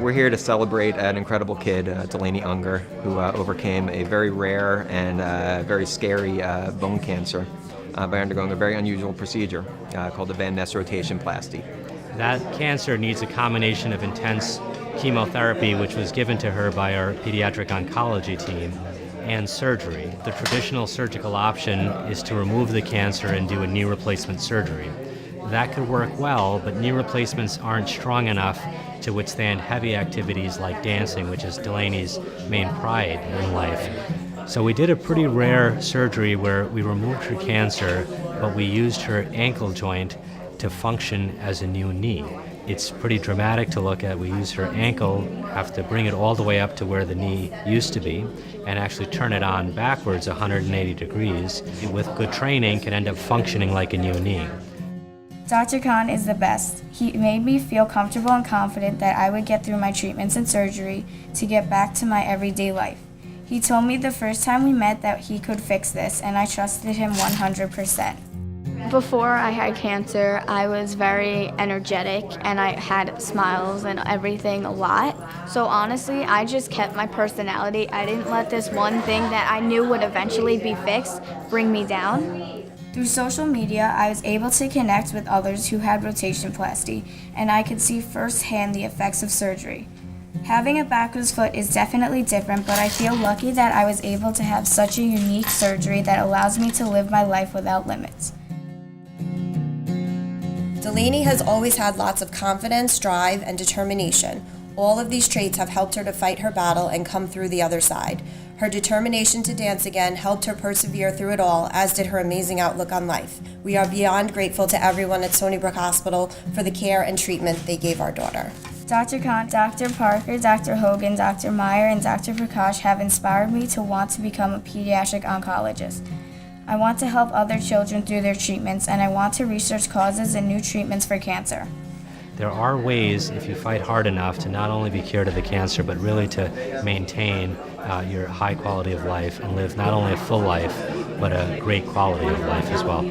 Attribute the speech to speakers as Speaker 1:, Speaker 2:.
Speaker 1: We're here to celebrate an incredible kid, Delaney Unger, who overcame a very rare and very scary bone cancer by undergoing a very unusual procedure called the Van Ness Rotationplasty.
Speaker 2: That cancer needs a combination of intense chemotherapy, which was given to her by our pediatric oncology team, and surgery. The traditional surgical option is to remove the cancer and do a knee replacement surgery. That could work well, but knee replacements aren't strong enough to withstand heavy activities like dancing, which is Delaney's main pride in life. So we did a pretty rare surgery where we removed her cancer, but we used her ankle joint to function as a new knee. It's pretty dramatic to look at. We use her ankle, have to bring it all the way up to where the knee used to be, and actually turn it on backwards 180 degrees. With good training, can end up functioning like a new knee.
Speaker 3: Dr. Khan is the best. He made me feel comfortable and confident that I would get through my treatments and surgery to get back to my everyday life. He told me the first time we met that he could fix this, and I trusted him 100%.
Speaker 4: Before I had cancer, I was very energetic and I had smiles and everything a lot. So honestly, I just kept my personality. I didn't let this one thing that I knew would eventually be fixed bring me down.
Speaker 3: Through social media, I was able to connect with others who had rotationplasty, and I could see firsthand the effects of surgery. Having a backwards foot is definitely different, but I feel lucky that I was able to have such a unique surgery that allows me to live my life without limits.
Speaker 5: Delaney has always had lots of confidence, drive, and determination. All of these traits have helped her to fight her battle and come through the other side. Her determination to dance again helped her persevere through it all, as did her amazing outlook on life. We are beyond grateful to everyone at Stony Brook Hospital for the care and treatment they gave our daughter.
Speaker 3: Dr. Khan, Dr. Parker, Dr. Hogan, Dr. Meyer, and Dr. Prakash have inspired me to want to become a pediatric oncologist. I want to help other children through their treatments, and I want to research causes and new treatments for cancer.
Speaker 2: There are ways, if you fight hard enough, to not only be cured of the cancer, but really to maintain your high quality of life and live not only a full life, but a great quality of life as well.